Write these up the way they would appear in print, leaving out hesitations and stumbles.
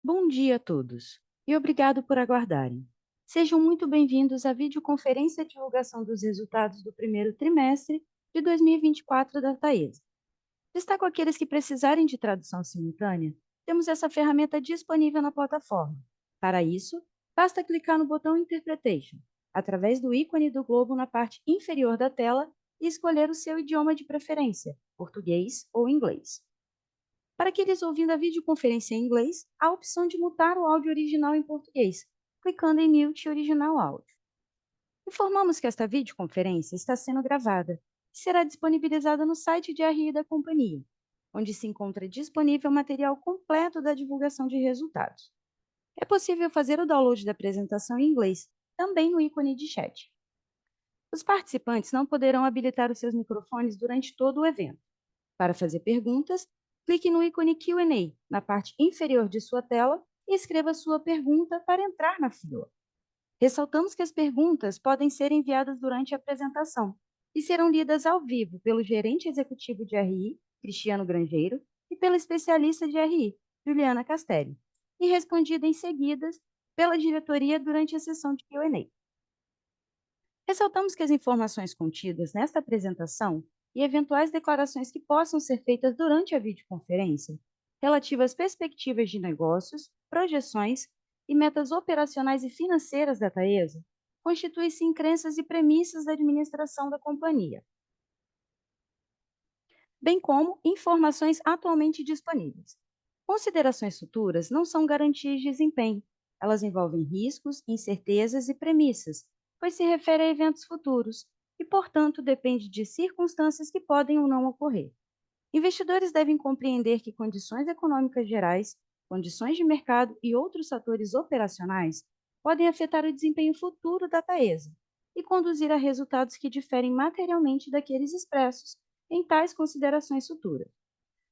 Bom dia a todos e obrigado por aguardarem. Sejam muito bem-vindos à videoconferência de divulgação dos resultados do primeiro trimestre de 2024 da Taesa. Destaco aqueles que precisarem de tradução simultânea, temos essa ferramenta disponível na plataforma. Para isso, basta clicar no botão Interpretation, através do ícone do globo na parte inferior da tela e escolher o seu idioma de preferência, português ou inglês. Para aqueles ouvindo a videoconferência em inglês, há a opção de mutar o áudio original em português, clicando em Mute Original Áudio. Informamos que esta videoconferência está sendo gravada e será disponibilizada no site de RI da companhia, onde se encontra disponível o material completo da divulgação de resultados. É possível fazer o download da apresentação em inglês, também no ícone de chat. Os participantes não poderão habilitar os seus microfones durante todo o evento. Para fazer perguntas, clique no ícone Q&A na parte inferior de sua tela e escreva sua pergunta para entrar na fila. Ressaltamos que as perguntas podem ser enviadas durante a apresentação e serão lidas ao vivo pelo gerente executivo de RI, Cristiano Grangeiro, e pela especialista de RI, Juliana Castelli, e respondida em seguida pela diretoria durante a sessão de Q&A. Ressaltamos que as informações contidas nesta apresentação e eventuais declarações que possam ser feitas durante a videoconferência, relativas às perspectivas de negócios, projeções e metas operacionais e financeiras da Taesa, constituem-se em crenças e premissas da administração da companhia, bem como informações atualmente disponíveis. Considerações futuras não são garantias de desempenho, elas envolvem riscos, incertezas e premissas, pois se refere a eventos futuros e, portanto, depende de circunstâncias que podem ou não ocorrer. Investidores devem compreender que condições econômicas gerais, condições de mercado e outros fatores operacionais podem afetar o desempenho futuro da Taesa e conduzir a resultados que diferem materialmente daqueles expressos em tais considerações futuras.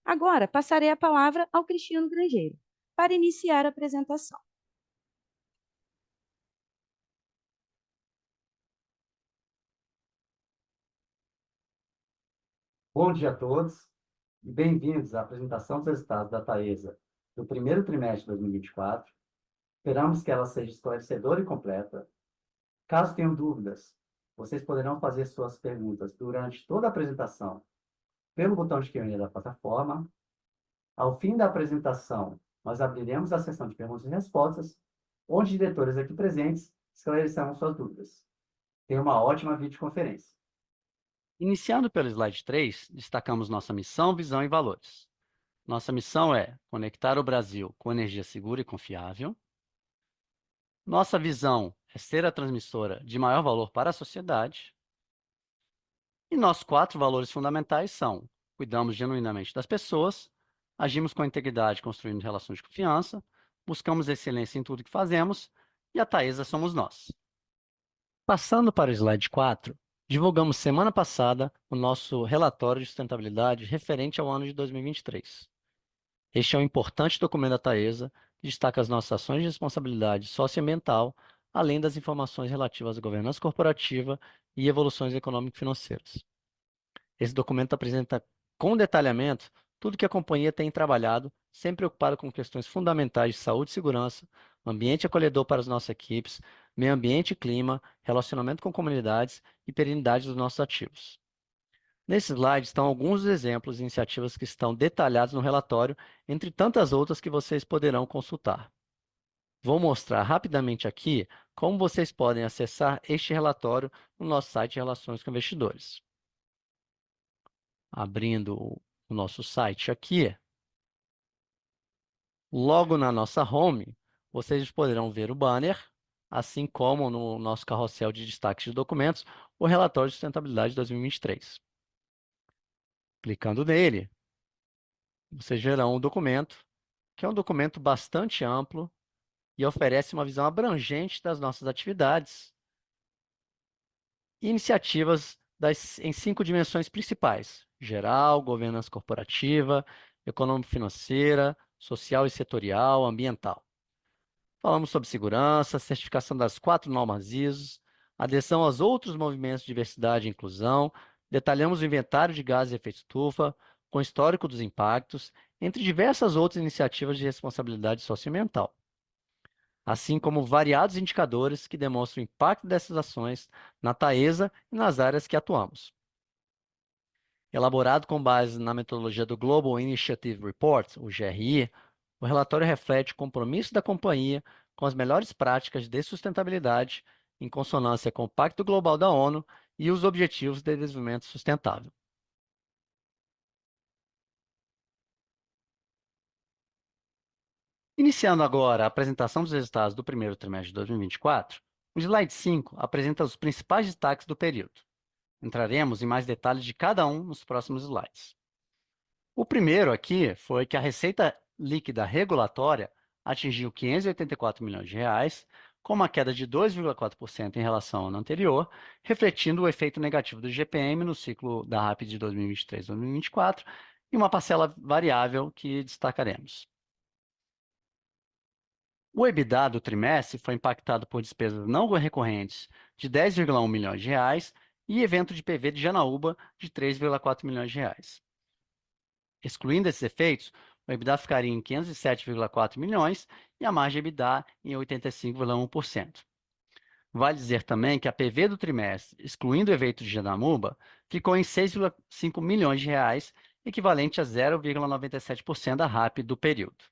Agora, passarei a palavra ao Cristiano Grangeiro, para iniciar a apresentação. Bom dia a todos e bem-vindos à apresentação dos resultados da Taesa do primeiro trimestre de 2024. Esperamos que ela seja esclarecedora e completa. Caso tenham dúvidas, vocês poderão fazer suas perguntas durante toda a apresentação pelo botão de Q&A da plataforma. Ao fim da apresentação, nós abriremos a sessão de perguntas e respostas, onde diretores aqui presentes esclarecerão suas dúvidas. Tenha uma ótima videoconferência. Iniciando pelo slide 3, destacamos nossa missão, visão e valores. Nossa missão é conectar o Brasil com energia segura e confiável. Nossa visão é ser a transmissora de maior valor para a sociedade. E nossos 4 valores fundamentais são: cuidamos genuinamente das pessoas, agimos com integridade construindo relações de confiança, buscamos excelência em tudo que fazemos e a Taesa somos nós. Passando para o slide 4, divulgamos semana passada o nosso relatório de sustentabilidade referente ao ano de 2023. Este é um importante documento da Taesa que destaca as nossas ações de responsabilidade socioambiental, além das informações relativas à governança corporativa e evoluções econômico-financeiras. Esse documento apresenta com detalhamento tudo que a companhia tem trabalhado, sempre preocupada com questões fundamentais de saúde e segurança, ambiente acolhedor para as nossas equipes, meio ambiente e clima, relacionamento com comunidades e perenidade dos nossos ativos. Nesse slide estão alguns exemplos de iniciativas que estão detalhados no relatório, entre tantas outras que vocês poderão consultar. Vou mostrar rapidamente aqui como vocês podem acessar este relatório no nosso site de Relações com Investidores. Abrindo o nosso site aqui, logo na nossa home, vocês poderão ver o banner, assim como no nosso carrossel de destaques de documentos, o relatório de sustentabilidade de 2023. Clicando nele, vocês verão o documento, que é um documento bastante amplo e oferece uma visão abrangente das nossas atividades e iniciativas em 5 dimensões principais: geral, governança corporativa, econômico-financeira, social e setorial, ambiental. Falamos sobre segurança, certificação das 4 normas ISO, adesão aos outros movimentos de diversidade e inclusão, detalhamos o inventário de gases de efeito estufa, com histórico dos impactos, entre diversas outras iniciativas de responsabilidade socioambiental, assim como variados indicadores que demonstram o impacto dessas ações na Taesa e nas áreas que atuamos. Elaborado com base na metodologia do Global Initiative Report, o GRI, o relatório reflete o compromisso da companhia com as melhores práticas de sustentabilidade, em consonância com o Pacto Global da ONU e os Objetivos de Desenvolvimento Sustentável. Iniciando agora a apresentação dos resultados do primeiro trimestre de 2024, o slide 5 apresenta os principais destaques do período. Entraremos em mais detalhes de cada um nos próximos slides. O primeiro aqui foi que a receita líquida regulatória atingiu 584 milhões de reais, com uma queda de 2,4% em relação ao ano anterior, refletindo o efeito negativo do GPM no ciclo da RAP de 2023-2024 e uma parcela variável que destacaremos. O EBITDA do trimestre foi impactado por despesas não recorrentes de 10,1 milhões de reais e evento de PV de Janaúba de 3,4 milhões de reais. Excluindo esses efeitos, o EBITDA ficaria em 507,4 milhões e a margem EBITDA em 85,1%. Vale dizer também que a PV do trimestre, excluindo o evento de Janaúba, ficou em 6,5 milhões de reais, equivalente a 0,97% da RAP do período.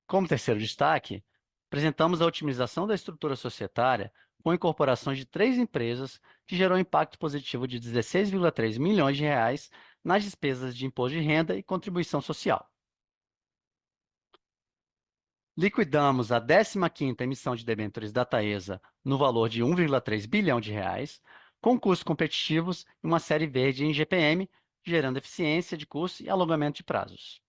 Como terceiro destaque, apresentamos a otimização da estrutura societária com a incorporação de 3 empresas que gerou impacto positivo de 16,3 milhões de reais nas despesas de imposto de renda e contribuição social. Liquidamos a 15ª emissão de debêntures da Taesa no valor de 1,3 bilhão de reais, com custos competitivos e uma série verde em GPM, gerando eficiência de custo e alongamento de prazos.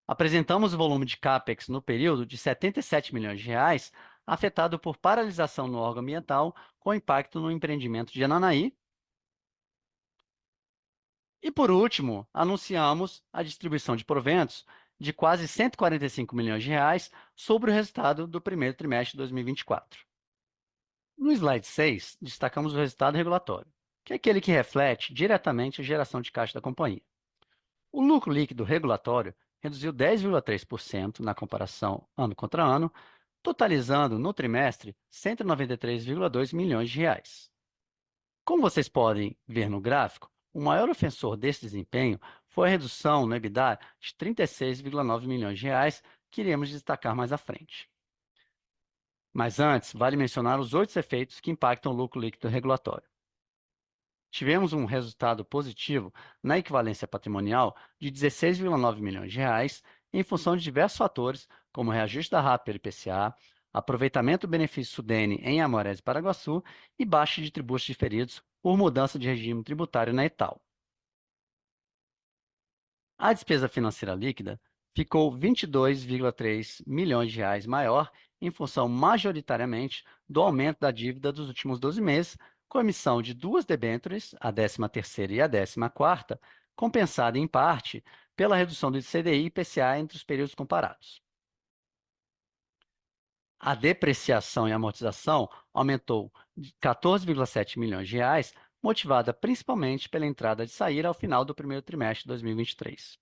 Apresentamos o volume de CAPEX no período de 77 milhões de reais, afetado por paralisação no órgão ambiental, com impacto no empreendimento de Ananaí. E, por último, anunciamos a distribuição de proventos de quase 145 milhões de reais sobre o resultado do primeiro trimestre de 2024. No slide 6, destacamos o resultado regulatório, que é aquele que reflete diretamente a geração de caixa da companhia. O lucro líquido regulatório reduziu 10,3% na comparação ano contra ano, totalizando no trimestre 193,2 milhões de reais. Como vocês podem ver no gráfico, o maior ofensor desse desempenho foi a redução no EBITDA de 36,9 milhões de reais, que iremos destacar mais à frente. Mas antes, vale mencionar os 8 efeitos que impactam o lucro líquido regulatório. Tivemos um resultado positivo na equivalência patrimonial de 16,9 milhões de reais, em função de diversos fatores, como reajuste da RAP pelo IPCA, aproveitamento do benefício SUDENE em Amorés e Paraguaçu e baixa de tributos diferidos por mudança de regime tributário na ETAL. A despesa financeira líquida ficou 22,3 milhões de reais maior, em função majoritariamente do aumento da dívida dos últimos 12 meses, com a emissão de 2 debêntures, a 13ª e a 14ª, compensada em parte pela redução do CDI e IPCA entre os períodos comparados. A depreciação e amortização aumentou de 14,7 milhões de reais, motivada principalmente pela entrada de Saíra ao final do primeiro trimestre de 2023.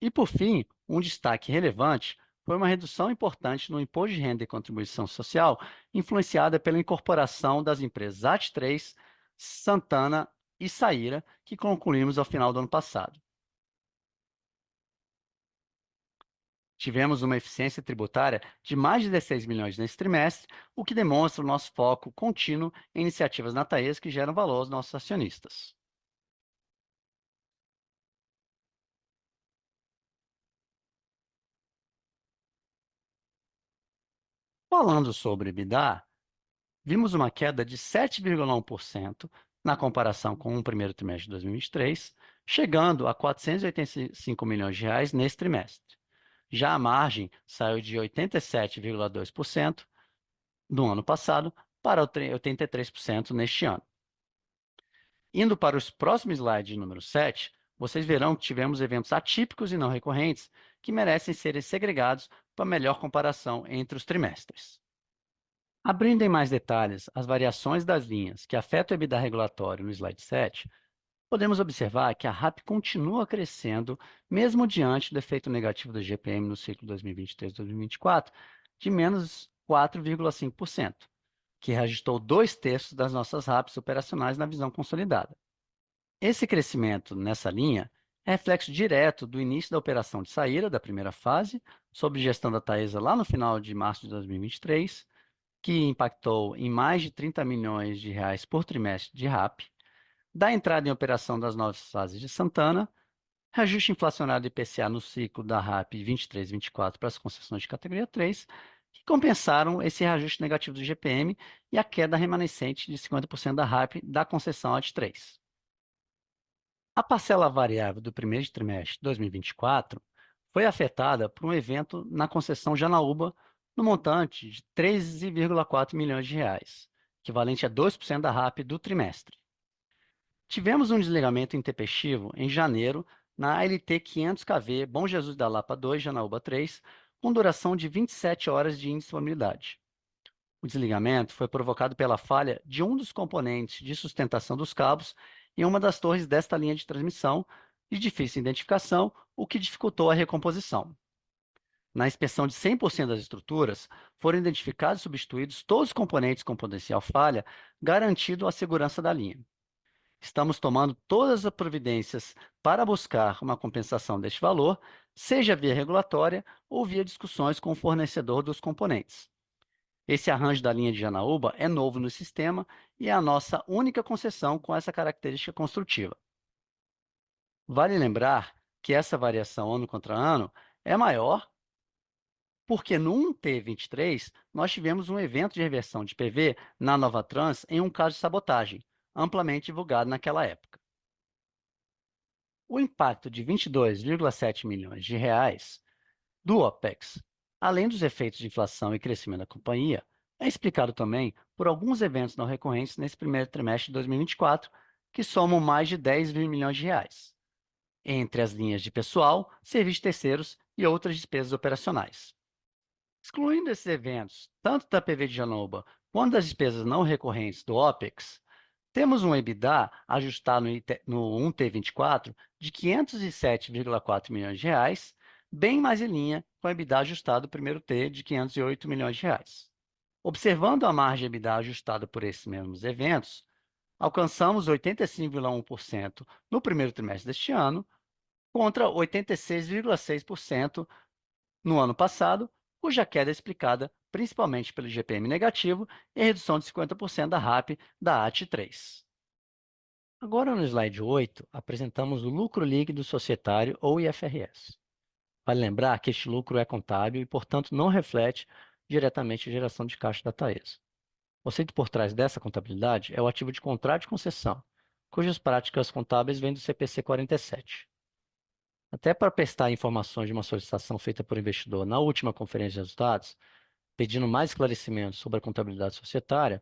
E, por fim, um destaque relevante foi uma redução importante no imposto de renda e contribuição social, influenciada pela incorporação das empresas AT3, Santana e Saíra, que concluímos ao final do ano passado. Tivemos uma eficiência tributária de mais de 16 milhões nesse trimestre, o que demonstra o nosso foco contínuo em iniciativas na Taesa que geram valor aos nossos acionistas. Falando sobre EBITDA, vimos uma queda de 7,1% na comparação com o primeiro trimestre de 2023, chegando a 485 milhões de reais nesse trimestre. Já a margem saiu de 87,2% do ano passado para 83% neste ano. Indo para os próximos slides, número 7, vocês verão que tivemos eventos atípicos e não recorrentes que merecem serem segregados para melhor comparação entre os trimestres. Abrindo em mais detalhes as variações das linhas que afetam o EBITDA regulatório no slide 7, podemos observar que a RAP continua crescendo, mesmo diante do efeito negativo do IGPM no ciclo 2023-2024, de menos 4,5%, que reajustou 2/3 das nossas RAPs operacionais na visão consolidada. Esse crescimento nessa linha é reflexo direto do início da operação de saída da primeira fase, sob gestão da Taesa lá no final de março de 2023, que impactou em mais de 30 milhões de reais por trimestre de RAP, da entrada em operação das novas fases de Santana, reajuste inflacionário do IPCA no ciclo da RAP 23 e 24 para as concessões de categoria 3, que compensaram esse reajuste negativo do IGPM e a queda remanescente de 50% da RAP da concessão AD 3. A parcela variável do primeiro trimestre de 2024 foi afetada por um evento na concessão Janaúba no montante de 13,4 milhões de reais, equivalente a 2% da RAP do trimestre. Tivemos um desligamento intempestivo em janeiro na ALT 500kV Bom Jesus da Lapa 2, Janaúba 3, com duração de 27 horas de indisponibilidade. O desligamento foi provocado pela falha de um dos componentes de sustentação dos cabos em uma das torres desta linha de transmissão, de difícil identificação, o que dificultou a recomposição. Na inspeção de 100% das estruturas, foram identificados e substituídos todos os componentes com potencial falha, garantindo a segurança da linha. Estamos tomando todas as providências para buscar uma compensação deste valor, seja via regulatória ou via discussões com o fornecedor dos componentes. Esse arranjo da linha de Janaúba é novo no sistema e é a nossa única concessão com essa característica construtiva. Vale lembrar que essa variação ano contra ano é maior porque no 1T23 nós tivemos um evento de reversão de PV na Novatrans em um caso de sabotagem, amplamente divulgado naquela época. O impacto de 22,7 milhões de reais do OPEX, além dos efeitos de inflação e crescimento da companhia, é explicado também por alguns eventos não recorrentes nesse primeiro trimestre de 2024, que somam mais de 10 milhões de reais, entre as linhas de pessoal, serviços terceiros e outras despesas operacionais. Excluindo esses eventos, tanto da PV de Janaúba quanto das despesas não recorrentes do OPEX, temos um EBITDA ajustado no 1T24 de 507,4 milhões de reais, bem mais em linha com o EBITDA ajustado do primeiro T de 508 milhões de reais. Observando a margem EBITDA ajustada por esses mesmos eventos, alcançamos 85,1% no primeiro trimestre deste ano, contra 86,6% no ano passado, cuja queda é explicada principalmente pelo IGPM negativo e redução de 50% da RAP da AT3. Agora, no slide 8, apresentamos o lucro líquido societário, ou IFRS. Vale lembrar que este lucro é contábil e, portanto, não reflete diretamente a geração de caixa da Taesa. O conceito por trás dessa contabilidade é o ativo de contrato de concessão, cujas práticas contábeis vêm do CPC 47. Até para prestar informações de uma solicitação feita por investidor na última conferência de resultados, pedindo mais esclarecimentos sobre a contabilidade societária,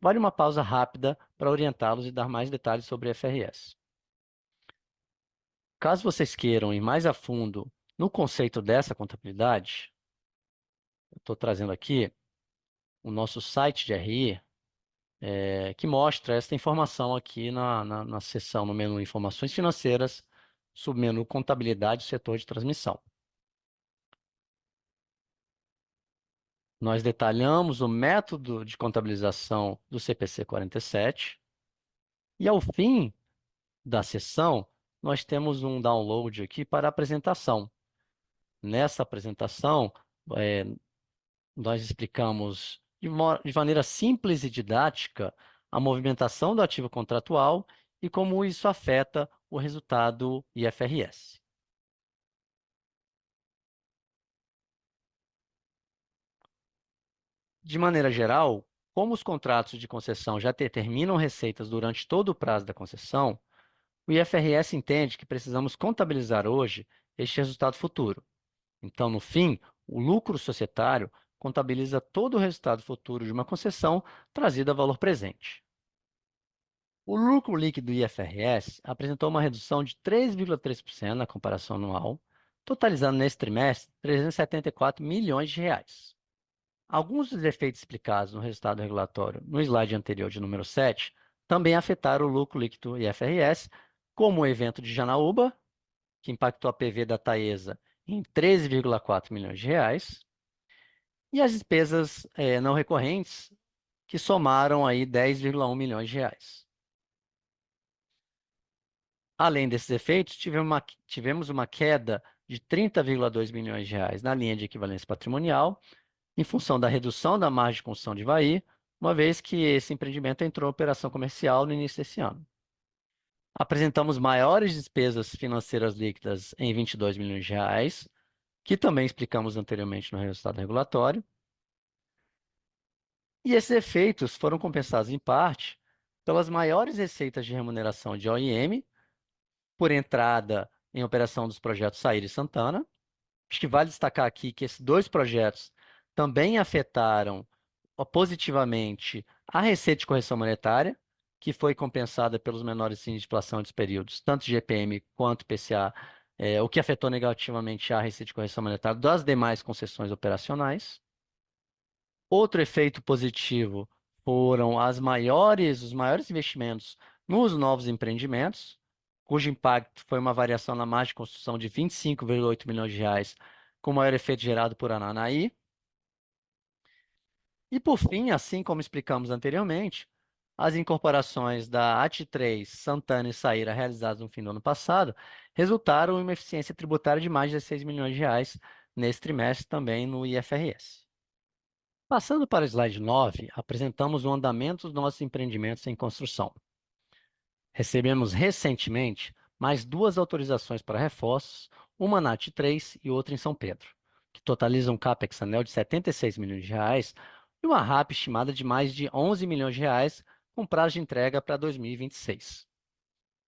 vale uma pausa rápida para orientá-los e dar mais detalhes sobre a FRS. Caso vocês queiram ir mais a fundo no conceito dessa contabilidade, eu estou trazendo aqui o nosso site de RI, que mostra esta informação aqui na seção, no menu Informações Financeiras, submenu Contabilidade, setor de transmissão. Nós detalhamos o método de contabilização do CPC 47 e, ao fim da sessão, nós temos um download aqui para a apresentação. Nessa apresentação, nós explicamos de maneira simples e didática a movimentação do ativo contratual e como isso afeta o resultado IFRS. De maneira geral, como os contratos de concessão já determinam receitas durante todo o prazo da concessão, o IFRS entende que precisamos contabilizar hoje este resultado futuro. Então, no fim, o lucro societário contabiliza todo o resultado futuro de uma concessão trazido a valor presente. O lucro líquido IFRS apresentou uma redução de 3,3% na comparação anual, totalizando nesse trimestre 374 milhões de reais. Alguns dos efeitos explicados no resultado regulatório no slide anterior de número 7 também afetaram o lucro líquido IFRS, como o evento de Janaúba, que impactou a PV da Taesa em 13,4 milhões de reais, e as despesas não recorrentes, que somaram aí 10,1 milhões de reais. Além desses efeitos, tivemos uma queda de 30,2 milhões de reais na linha de equivalência patrimonial, em função da redução da margem de construção de Ivaí, uma vez que esse empreendimento entrou em operação comercial no início desse ano. Apresentamos maiores despesas financeiras líquidas em 22 milhões de reais, que também explicamos anteriormente no resultado regulatório. E esses efeitos foram compensados em parte pelas maiores receitas de remuneração de OIM, por entrada em operação dos projetos Saíra e Santana. Acho que vale destacar aqui que esses dois projetos também afetaram positivamente a receita de correção monetária, que foi compensada pelos menores índices de inflação dos períodos, tanto GPM quanto PCA, o que afetou negativamente a receita de correção monetária das demais concessões operacionais. Outro efeito positivo foram os maiores investimentos nos novos empreendimentos, cujo impacto foi uma variação na margem de construção de 25,8 milhões de reais, com o maior efeito gerado por Ananaí. E por fim, assim como explicamos anteriormente, as incorporações da AT3, Santana e Saíra realizadas no fim do ano passado resultaram em uma eficiência tributária de mais de 16 milhões de reais nesse trimestre também no IFRS. Passando para o slide 9, apresentamos o andamento dos nossos empreendimentos em construção. Recebemos recentemente mais duas autorizações para reforços, uma na AT3 e outra em São Pedro, que totalizam um CAPEX anel de 76 milhões de reais e uma RAP estimada de mais de 11 milhões de reais, com prazo de entrega para 2026.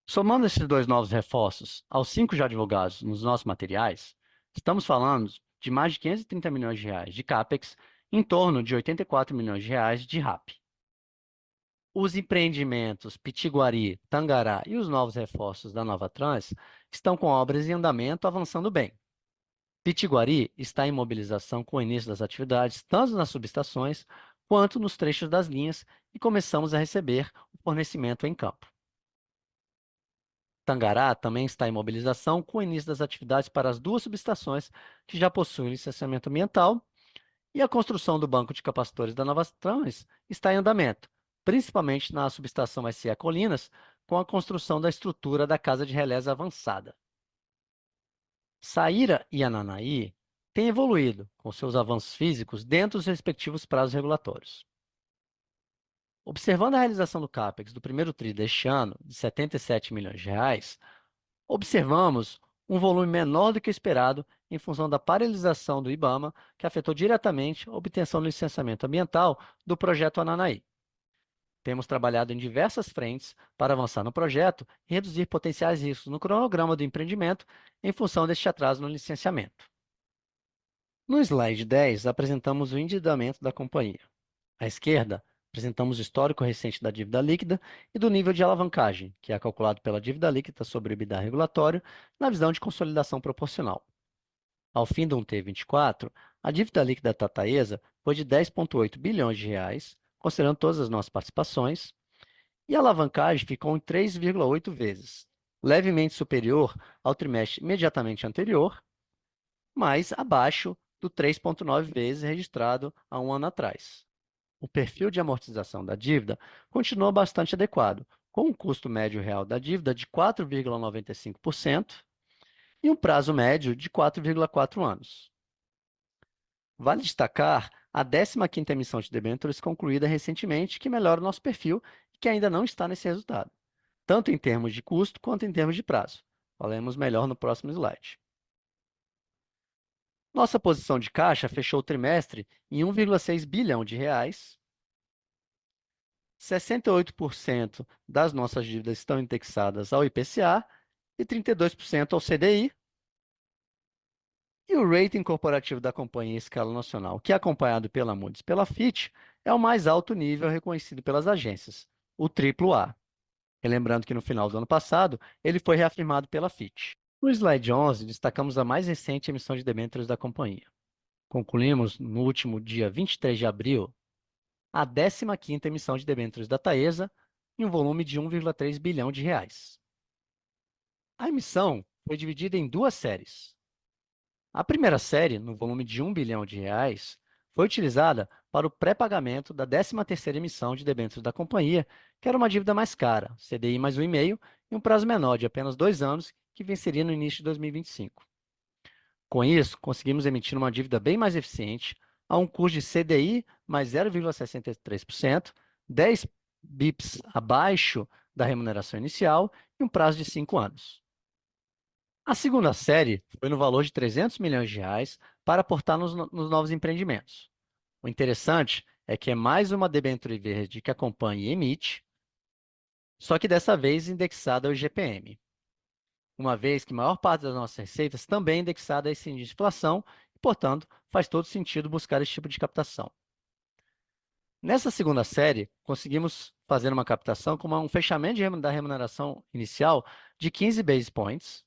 Somando esses dois novos reforços aos 5 já divulgados nos nossos materiais, estamos falando de mais de 530 milhões de reais de CAPEX, em torno de 84 milhões de reais de RAP. Os empreendimentos Pitiguari, Tangará e os novos reforços da Nova Trans estão com obras em andamento avançando bem. Pitiguari está em mobilização com o início das atividades, tanto nas subestações quanto nos trechos das linhas, e começamos a receber o fornecimento em campo. Tangará também está em mobilização com o início das atividades para as duas subestações que já possuem licenciamento ambiental, e a construção do banco de capacitores da Nova Trans está em andamento, principalmente na subestação SE Colinas, com a construção da estrutura da casa de relés avançada. Saíra e Ananaí têm evoluído com seus avanços físicos dentro dos respectivos prazos regulatórios. Observando a realização do CAPEX do primeiro TRI deste ano, de 77 milhões de reais, observamos um volume menor do que esperado em função da paralisação do IBAMA, que afetou diretamente a obtenção do licenciamento ambiental do projeto Ananaí. Temos trabalhado em diversas frentes para avançar no projeto e reduzir potenciais riscos no cronograma do empreendimento em função deste atraso no licenciamento. No slide 10, apresentamos o endividamento da companhia. À esquerda, apresentamos o histórico recente da dívida líquida e do nível de alavancagem, que é calculado pela dívida líquida sobre o EBITDA regulatório, na visão de consolidação proporcional. Ao fim do 1T24, a dívida líquida da Taesa foi de 10,8 bilhões de reais, considerando todas as nossas participações, e a alavancagem ficou em 3,8 vezes, levemente superior ao trimestre imediatamente anterior, mas abaixo do 3,9 vezes registrado há um ano atrás. O perfil de amortização da dívida continuou bastante adequado, com um custo médio real da dívida de 4,95% e um prazo médio de 4,4 anos. Vale destacar a 15ª emissão de debêntures concluída recentemente, que melhora o nosso perfil e que ainda não está nesse resultado, tanto em termos de custo quanto em termos de prazo. Falaremos melhor no próximo slide. Nossa posição de caixa fechou o trimestre em 1,6 bilhão de reais. 68% das nossas dívidas estão indexadas ao IPCA e 32% ao CDI. E o rating corporativo da companhia em escala nacional, que é acompanhado pela Moody's e pela Fitch, é o mais alto nível reconhecido pelas agências, o AAA. Lembrando que no final do ano passado, ele foi reafirmado pela Fitch. No slide 11, destacamos a mais recente emissão de debêntures da companhia. concluímos no último dia 23 de abril a 15ª emissão de debêntures da Taesa em um volume de 1,3 bilhão de reais. A emissão foi dividida em duas séries. A primeira série, no volume de 1 bilhão de reais, foi utilizada para o pré-pagamento da 13ª emissão de debêntures da companhia, que era uma dívida mais cara, CDI mais 1,5, e um prazo menor de apenas 2 anos, que venceria no início de 2025. Com isso, conseguimos emitir uma dívida bem mais eficiente, a um custo de CDI mais 0,63%, 10 bips abaixo da remuneração inicial e um prazo de 5 anos. A segunda série foi no valor de 300 milhões de reais para aportar nos novos empreendimentos. O interessante é que é mais uma debênture verde que a companhia emite, só que dessa vez indexada ao IGPM, uma vez que a maior parte das nossas receitas também é indexada a esse índice de inflação e, portanto, faz todo sentido buscar esse tipo de captação. Nessa segunda série, conseguimos fazer uma captação com um fechamento da remuneração inicial de 15 basis points,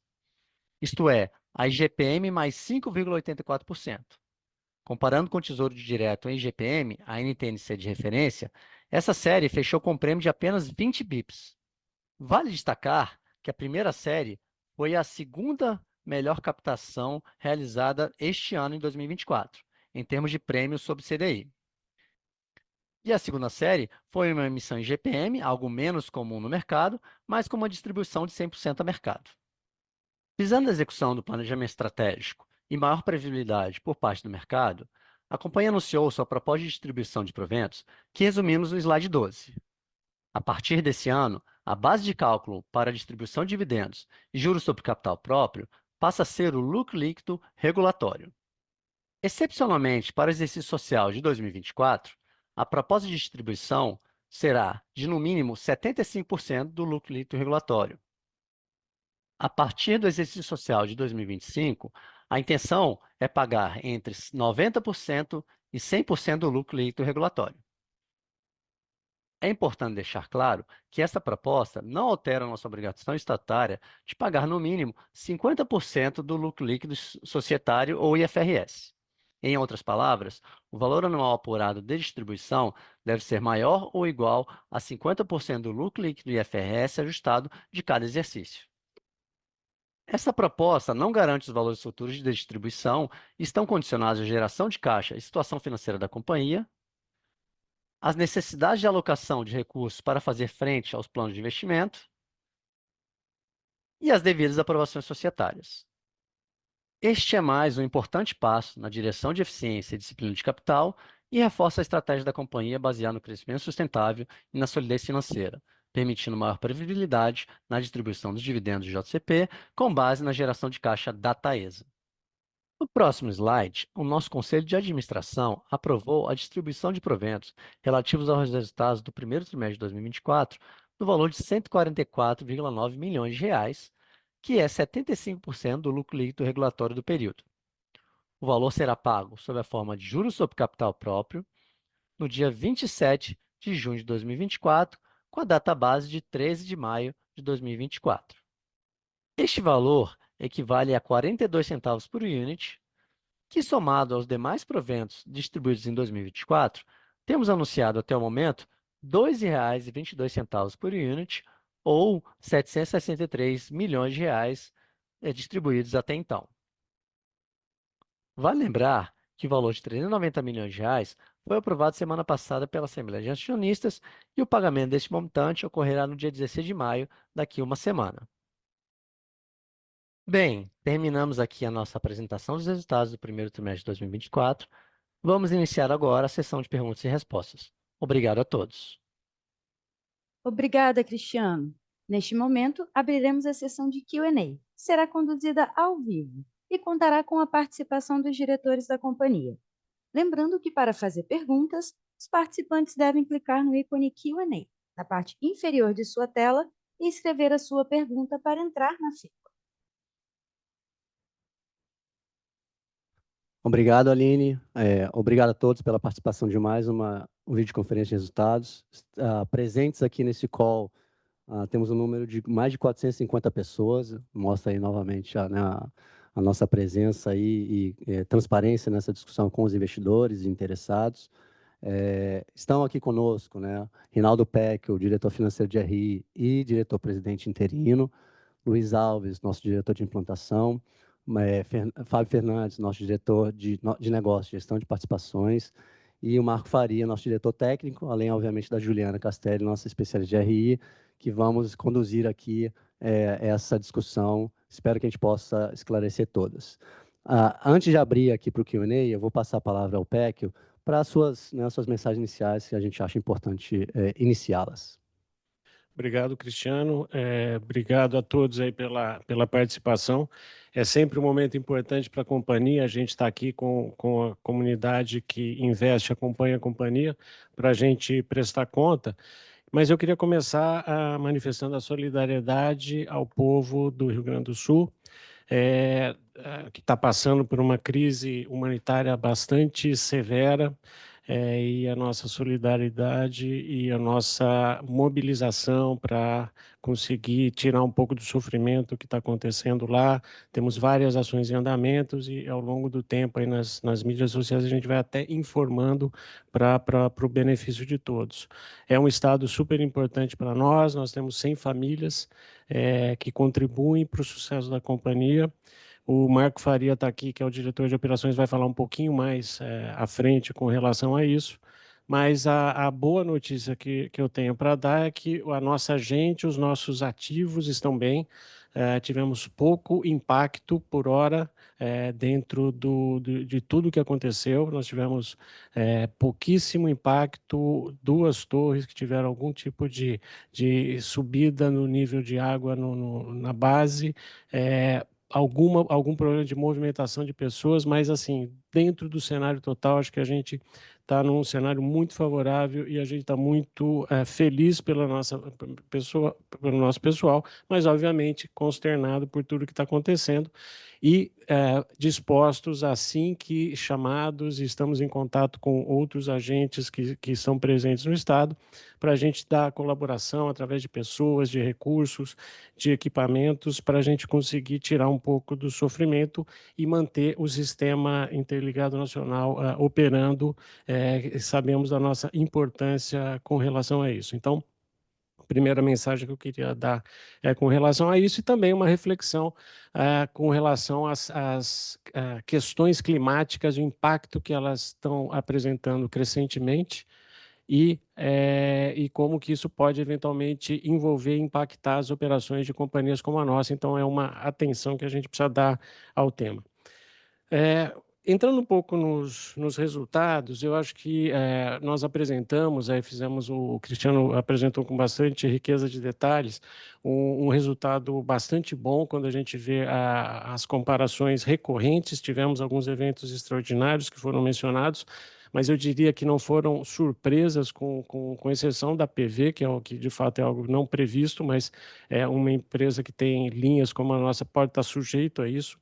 isto é, a IGPM mais 5,84%. Comparando com o Tesouro Direto em IGPM, a NTNC de referência, essa série fechou com prêmio de apenas 20 bips. Vale destacar que a primeira série foi a segunda melhor captação realizada este ano, em 2024, em termos de prêmio sobre CDI. E a segunda série foi uma emissão em GPM, algo menos comum no mercado, mas com uma distribuição de 100% a mercado. Visando a execução do planejamento estratégico e maior previsibilidade por parte do mercado, a companhia anunciou sua proposta de distribuição de proventos, que resumimos no slide 12. A partir desse ano, a base de cálculo para a distribuição de dividendos e juros sobre capital próprio passa a ser o lucro líquido regulatório. Excepcionalmente, para o exercício social de 2024, a proposta de distribuição será de, no mínimo, 75% do lucro líquido regulatório. A partir do exercício social de 2025, a intenção é pagar entre 90% e 100% do lucro líquido regulatório. É importante deixar claro que essa proposta não altera a nossa obrigação estatária de pagar, no mínimo, 50% do lucro líquido societário ou IFRS. Em outras palavras, o valor anual apurado de distribuição deve ser maior ou igual a 50% do lucro líquido IFRS ajustado de cada exercício. Essa proposta não garante os valores futuros de distribuição e estão condicionados à geração de caixa e situação financeira da companhia, as necessidades de alocação de recursos para fazer frente aos planos de investimento e as devidas aprovações societárias. Este é mais um importante passo na direção de eficiência e disciplina de capital e reforça a estratégia da companhia baseada no crescimento sustentável e na solidez financeira, permitindo maior previsibilidade na distribuição dos dividendos de JCP com base na geração de caixa da Taesa. No próximo slide, o nosso Conselho de Administração aprovou a distribuição de proventos relativos aos resultados do primeiro trimestre de 2024 no valor de 144,9 milhões de reais, que é 75% do lucro líquido regulatório do período. O valor será pago sob a forma de juros sobre capital próprio no dia 27 de junho de 2024, com a data base de 13 de maio de 2024. Este valor equivale a 42 centavos por unit, que, somado aos demais proventos distribuídos em 2024, temos anunciado até o momento R$ 2,22 por unit, ou 763 milhões de reais distribuídos até então. Vale lembrar que o valor de 390 milhões de reais foi aprovado semana passada pela Assembleia de Acionistas e o pagamento deste montante ocorrerá no dia 16 de maio, daqui a uma semana. Bem, terminamos aqui a nossa apresentação dos resultados do primeiro trimestre de 2024. Vamos iniciar agora a sessão de perguntas e respostas. Obrigado a todos. Obrigada, Cristiano. Neste momento, abriremos a sessão de Q&A. Será conduzida ao vivo e contará com a participação dos diretores da companhia. Lembrando que, para fazer perguntas, os participantes devem clicar no ícone Q&A na parte inferior de sua tela e escrever a sua pergunta para entrar na fila. Obrigado, Aline. Obrigado a todos pela participação de mais uma videoconferência de resultados. Presentes aqui nesse call, temos um número de mais de 450 pessoas. Mostra aí novamente a nossa presença aí e transparência nessa discussão com os investidores e interessados. Estão aqui conosco, né, Rinaldo Peck, o diretor financeiro de RI e diretor-presidente interino, Luiz Alves, nosso diretor de implantação, Fábio Fernandes, nosso diretor de negócios, gestão de participações, e o Marco Faria, nosso diretor técnico, além, obviamente, da Juliana Castelli, nossa especialista de RI, que vamos conduzir aqui essa discussão. Espero que a gente possa esclarecer todas. Antes de abrir aqui para o Q&A, eu vou passar a palavra ao Péquio para as suas mensagens iniciais, que a gente acha importante iniciá-las. Obrigado, Cristiano. Obrigado a todos aí pela participação. É sempre um momento importante para a companhia. A gente está aqui com a comunidade que investe, acompanha a companhia, para a gente prestar conta. Mas eu queria começar manifestando a solidariedade ao povo do Rio Grande do Sul, que está passando por uma crise humanitária bastante severa, e a nossa solidariedade e a nossa mobilização para conseguir tirar um pouco do sofrimento que está acontecendo lá. Temos várias ações em andamentos e, ao longo do tempo, aí nas mídias sociais, a gente vai até informando para o benefício de todos. É um estado super importante para nós temos 100 famílias que contribuem para o sucesso da companhia. O Marco Faria está aqui, que é o diretor de operações, vai falar um pouquinho mais à frente com relação a isso. Mas a boa notícia que eu tenho para dar é que a nossa gente, os nossos ativos estão bem. Tivemos pouco impacto por hora dentro de tudo que aconteceu. Nós tivemos pouquíssimo impacto, 2 torres que tiveram algum tipo de subida no nível de água na base, algum problema de movimentação de pessoas, mas assim, dentro do cenário total, acho que a gente está num cenário muito favorável e a gente está muito feliz pela nossa pessoa, pelo nosso pessoal, mas obviamente consternado por tudo que está acontecendo e dispostos, assim que chamados, estamos em contato com outros agentes que estão presentes no Estado, para a gente dar colaboração através de pessoas, de recursos, de equipamentos, para a gente conseguir tirar um pouco do sofrimento e manter o sistema interligado nacional operando. Sabemos da nossa importância com relação a isso. Então, a primeira mensagem que eu queria dar é com relação a isso e também uma reflexão com relação às questões climáticas, o impacto que elas estão apresentando crescentemente e como que isso pode eventualmente envolver e impactar as operações de companhias como a nossa. Então, é uma atenção que a gente precisa dar ao tema. Entrando um pouco nos resultados, eu acho que nós apresentamos, o Cristiano apresentou com bastante riqueza de detalhes, um resultado bastante bom quando a gente vê as comparações recorrentes. Tivemos alguns eventos extraordinários que foram mencionados, mas eu diria que não foram surpresas, com exceção da PV, que de fato é algo não previsto, mas é uma empresa que tem linhas como a nossa pode estar sujeito a isso.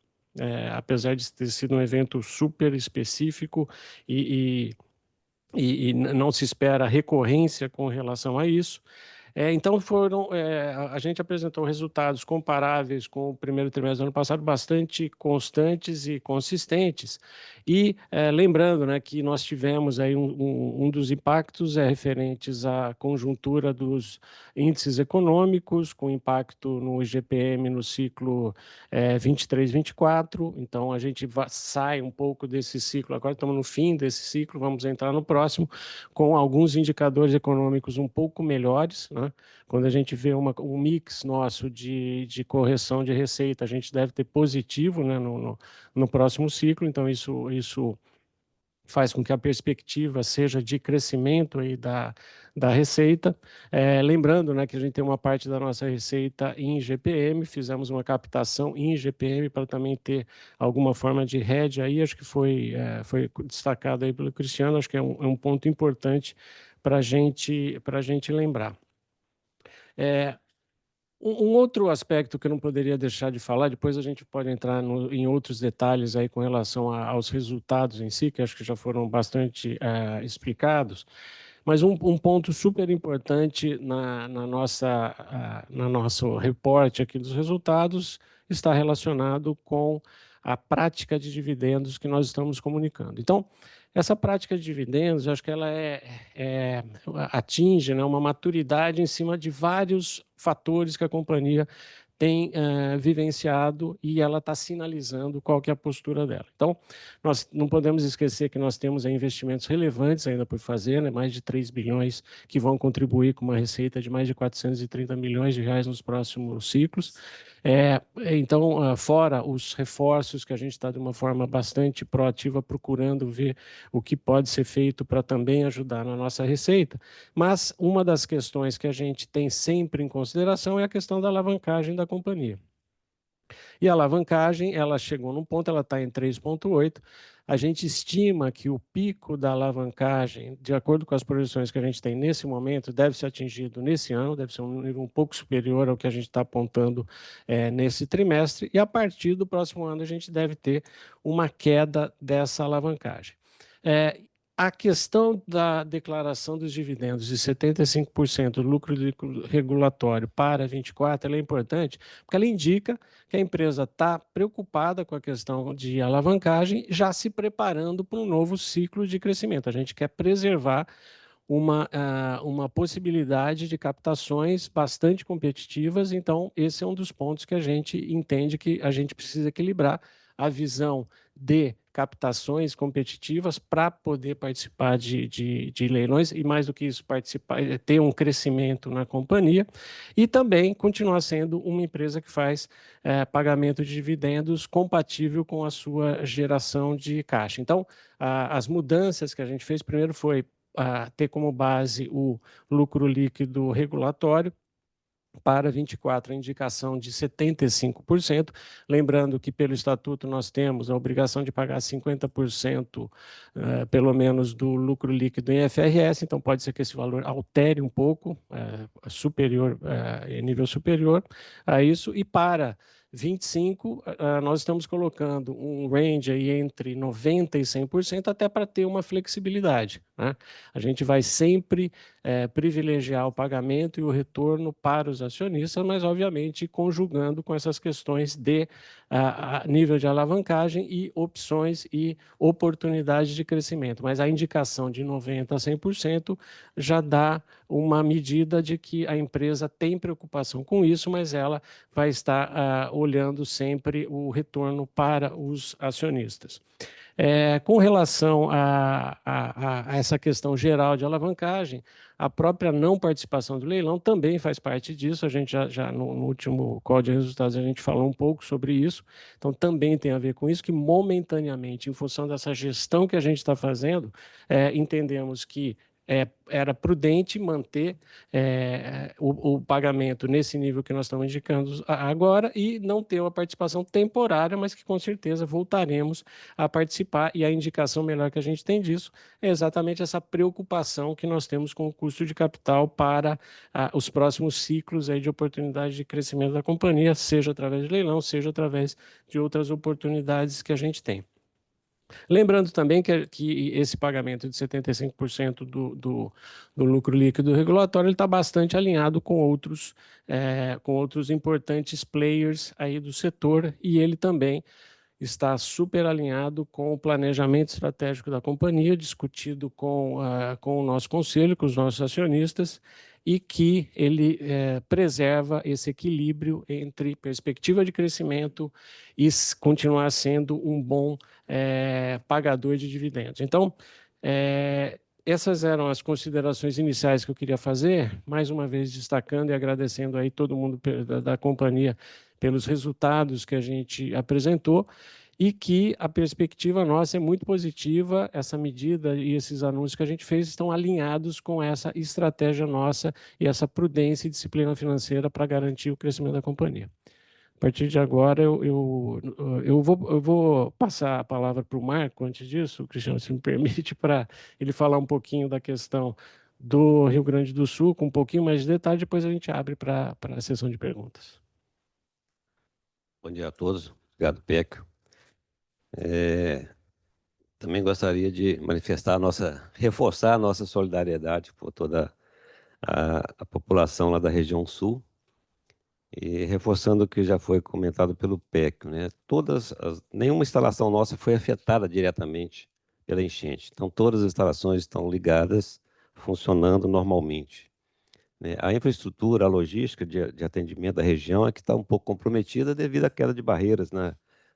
Apesar de ter sido um evento super específico e não se espera recorrência com relação a isso. Então, a gente apresentou resultados comparáveis com o primeiro trimestre do ano passado, bastante constantes e consistentes. E lembrando, né, que nós tivemos aí um dos impactos referentes à conjuntura dos índices econômicos, com impacto no IGPM no ciclo 23-24. Então, a gente sai um pouco desse ciclo, agora estamos no fim desse ciclo, vamos entrar no próximo, com alguns indicadores econômicos um pouco melhores, né? Quando a gente vê um mix nosso de correção de receita, a gente deve ter positivo, né, no próximo ciclo. Então, isso faz com que a perspectiva seja de crescimento aí da receita. Lembrando, né, que a gente tem uma parte da nossa receita em GPM, fizemos uma captação em GPM para também ter alguma forma de hedge aí, acho que foi destacado aí pelo Cristiano, acho que é um ponto importante para a gente lembrar. Um outro aspecto que eu não poderia deixar de falar, depois a gente pode entrar em outros detalhes aí com relação aos resultados em si, que acho que já foram bastante explicados, mas um ponto super importante no nosso reporte aqui dos resultados está relacionado com a prática de dividendos que nós estamos comunicando. Então, essa prática de dividendos, eu acho que ela atinge, né, uma maturidade em cima de vários fatores que a companhia tem vivenciado e ela está sinalizando qual que é a postura dela. Então, nós não podemos esquecer que nós temos investimentos relevantes ainda por fazer, né, mais de 3 bilhões que vão contribuir com uma receita de mais de 430 milhões de reais nos próximos ciclos. Então, fora os reforços que a gente está de uma forma bastante proativa procurando ver o que pode ser feito para também ajudar na nossa receita, mas uma das questões que a gente tem sempre em consideração é a questão da alavancagem da companhia. E a alavancagem, ela chegou num ponto, ela está em 3,8. A gente estima que o pico da alavancagem, de acordo com as projeções que a gente tem nesse momento, deve ser atingido nesse ano, deve ser um nível um pouco superior ao que a gente está apontando nesse trimestre, e a partir do próximo ano a gente deve ter uma queda dessa alavancagem. A questão da declaração dos dividendos de 75% do lucro regulatório para 24, ela é importante, porque ela indica que a empresa está preocupada com a questão de alavancagem, já se preparando para um novo ciclo de crescimento. A gente quer preservar uma possibilidade de captações bastante competitivas, então esse é um dos pontos que a gente entende que a gente precisa equilibrar a visão de captações competitivas para poder participar de leilões e, mais do que isso, ter um crescimento na companhia e também continuar sendo uma empresa que faz pagamento de dividendos compatível com a sua geração de caixa. Então, as mudanças que a gente fez, primeiro foi ter como base o lucro líquido regulatório, para 24, a indicação de 75%, lembrando que pelo estatuto nós temos a obrigação de pagar 50%, pelo menos, do lucro líquido em FRS, então pode ser que esse valor altere um pouco, em nível superior a isso, e para 25, nós estamos colocando um range aí entre 90% e 100%, até para ter uma flexibilidade, né? A gente vai sempre privilegiar o pagamento e o retorno para os acionistas, mas, obviamente, conjugando com essas questões de nível de alavancagem e opções e oportunidades de crescimento. Mas a indicação de 90% a 100% já dá uma medida de que a empresa tem preocupação com isso, mas ela vai estar olhando sempre o retorno para os acionistas. Com relação a essa questão geral de alavancagem, a própria não participação do leilão também faz parte disso. A gente já no último call de resultados a gente falou um pouco sobre isso, então também tem a ver com isso, que momentaneamente, em função dessa gestão que a gente está fazendo, entendemos que era prudente manter o pagamento nesse nível que nós estamos indicando agora e não ter uma participação temporária, mas que com certeza voltaremos a participar, e a indicação melhor que a gente tem disso é exatamente essa preocupação que nós temos com o custo de capital para os próximos ciclos aí de oportunidade de crescimento da companhia, seja através de leilão, seja através de outras oportunidades que a gente tem. Lembrando também que esse pagamento de 75% do lucro líquido regulatório está bastante alinhado com outros importantes players aí do setor, e ele também está super alinhado com o planejamento estratégico da companhia, discutido com o nosso conselho, com os nossos acionistas, e que ele preserva esse equilíbrio entre perspectiva de crescimento e continuar sendo um bom pagador de dividendos. Então, essas eram as considerações iniciais que eu queria fazer, mais uma vez destacando e agradecendo aí todo mundo da companhia pelos resultados que a gente apresentou, e que a perspectiva nossa é muito positiva. Essa medida e esses anúncios que a gente fez estão alinhados com essa estratégia nossa e essa prudência e disciplina financeira para garantir o crescimento da companhia. A partir de agora, eu vou passar a palavra para o Marco. Antes disso, Cristiano, se me permite, para ele falar um pouquinho da questão do Rio Grande do Sul, com um pouquinho mais de detalhe, depois a gente abre para a sessão de perguntas. Bom dia a todos. Obrigado, Peco. Também gostaria de reforçar a nossa solidariedade por toda a população lá da região sul. E reforçando o que já foi comentado pelo PEC, né? Nenhuma instalação nossa foi afetada diretamente pela enchente. Então, todas as instalações estão ligadas, funcionando normalmente, né? A infraestrutura, a logística de atendimento da região é que está um pouco comprometida devido à queda de barreiras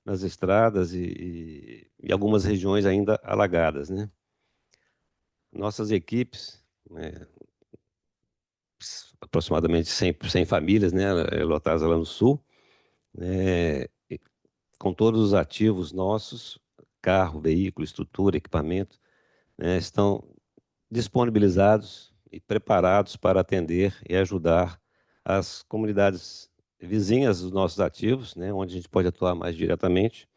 nas estradas e algumas regiões ainda alagadas, né? Nossas equipes, né, aproximadamente 100 famílias, né, lotadas lá no sul, né, com todos os ativos nossos, carro, veículo, estrutura, equipamento, né, estão disponibilizados e preparados para atender e ajudar as comunidades vizinhas dos nossos ativos, né, onde a gente pode atuar mais diretamente,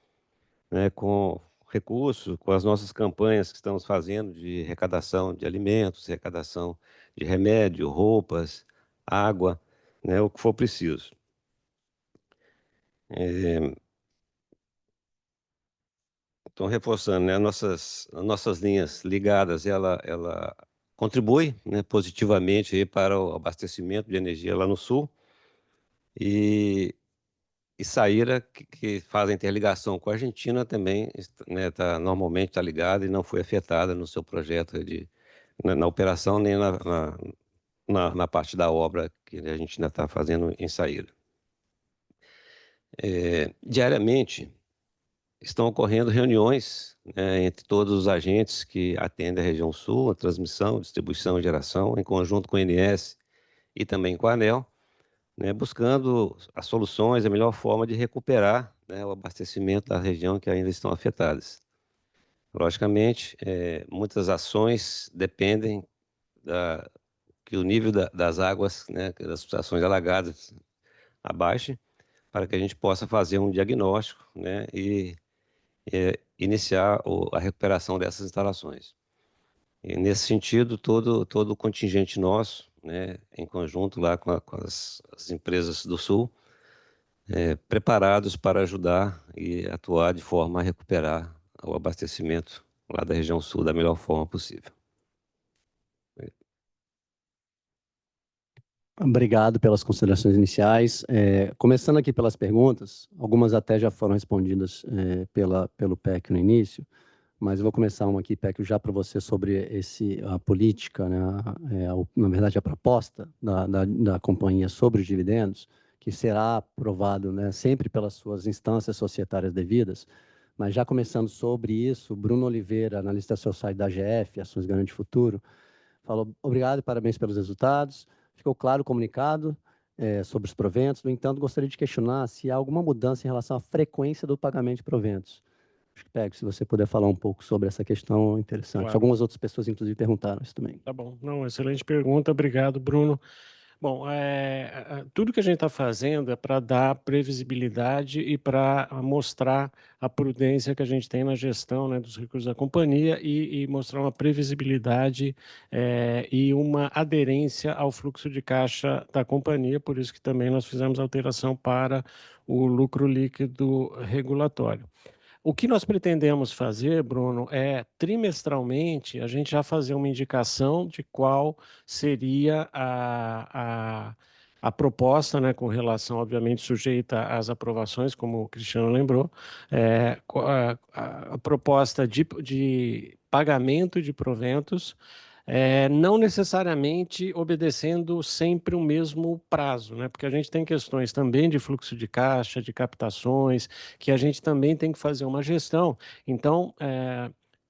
né, com recursos, com as nossas campanhas que estamos fazendo de arrecadação de alimentos, arrecadação de remédio, roupas, água, né, o que for preciso. Então, reforçando, né, as nossas linhas ligadas, ela contribui, né, positivamente aí para o abastecimento de energia lá no sul e Saíra, que faz a interligação com a Argentina, também né, normalmente está ligada e não foi afetada no seu projeto na operação nem na parte da obra que a gente ainda está fazendo em Saíra. Diariamente, estão ocorrendo reuniões, né, entre todos os agentes que atendem a região sul, a transmissão, distribuição e geração, em conjunto com o INS e também com a ANEEL, né, buscando as soluções, a melhor forma de recuperar, né, o abastecimento da região que ainda estão afetadas. Logicamente, muitas ações dependem que o nível das águas, né, das situações alagadas abaixe, para que a gente possa fazer um diagnóstico, né, e iniciar a recuperação dessas instalações. E, nesse sentido, todo o contingente nosso, né, em conjunto lá com as empresas do Sul, preparados para ajudar e atuar de forma a recuperar o abastecimento lá da região Sul da melhor forma possível. Obrigado pelas considerações iniciais. Começando aqui pelas perguntas, algumas até já foram respondidas pelo PEC no início, mas eu vou começar uma aqui, PEC, já para você sobre a política, né, na verdade, a proposta da companhia sobre os dividendos, que será aprovado, né, sempre pelas suas instâncias societárias devidas, mas já começando sobre isso, Bruno Oliveira, analista social da AGF, Ações Garante Futuro, falou: obrigado e parabéns pelos resultados. Ficou claro o comunicado sobre os proventos. No entanto, gostaria de questionar se há alguma mudança em relação à frequência do pagamento de proventos. Acho que, Pego, se você puder falar um pouco sobre essa questão, interessante. Claro. Algumas outras pessoas, inclusive, perguntaram isso também. Tá bom. Não, excelente pergunta. Obrigado, Bruno. Bom, tudo que a gente está fazendo é para dar previsibilidade e para mostrar a prudência que a gente tem na gestão, né, dos recursos da companhia e mostrar uma previsibilidade e uma aderência ao fluxo de caixa da companhia, por isso que também nós fizemos alteração para o lucro líquido regulatório. O que nós pretendemos fazer, Bruno, é trimestralmente a gente já fazer uma indicação de qual seria a proposta, né, com relação, obviamente, sujeita às aprovações, como o Cristiano lembrou, a proposta de pagamento de proventos, não necessariamente obedecendo sempre o mesmo prazo, né? Porque a gente tem questões também de fluxo de caixa, de captações, que a gente também tem que fazer uma gestão. Então,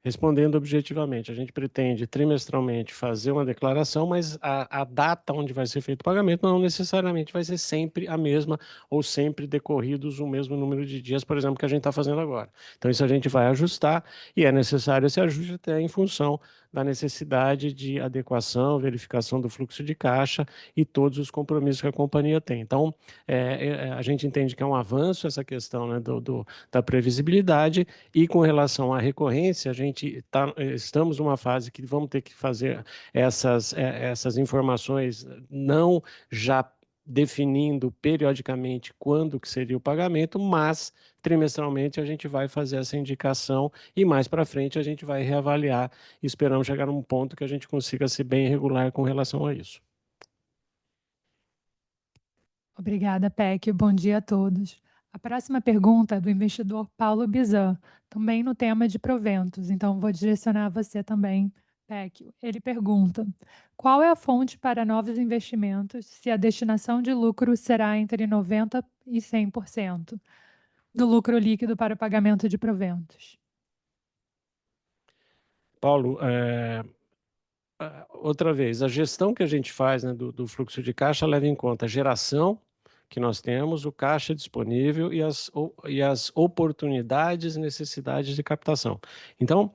respondendo objetivamente, a gente pretende trimestralmente fazer uma declaração, mas a data onde vai ser feito o pagamento não necessariamente vai ser sempre a mesma ou sempre decorridos o mesmo número de dias, por exemplo, que a gente está fazendo agora. Então, isso a gente vai ajustar e é necessário esse ajuste até em função da necessidade de adequação, verificação do fluxo de caixa e todos os compromissos que a companhia tem. Então, a gente entende que é um avanço essa questão, né, da previsibilidade e com relação à recorrência, estamos numa fase que vamos ter que fazer essas informações não já definindo periodicamente quando que seria o pagamento, mas trimestralmente a gente vai fazer essa indicação e mais para frente a gente vai reavaliar e esperamos chegar num ponto que a gente consiga ser bem regular com relação a isso. Obrigada, PEC. Bom dia a todos. A próxima pergunta é do investidor Paulo Bizan, também no tema de proventos, então vou direcionar a você também, PEC. Ele pergunta: qual é a fonte para novos investimentos se a destinação de lucro será entre 90% e 100% do lucro líquido para o pagamento de proventos? Paulo, outra vez, a gestão que a gente faz, né, do fluxo de caixa leva em conta a geração que nós temos, o caixa disponível e as oportunidades e necessidades de captação. Então,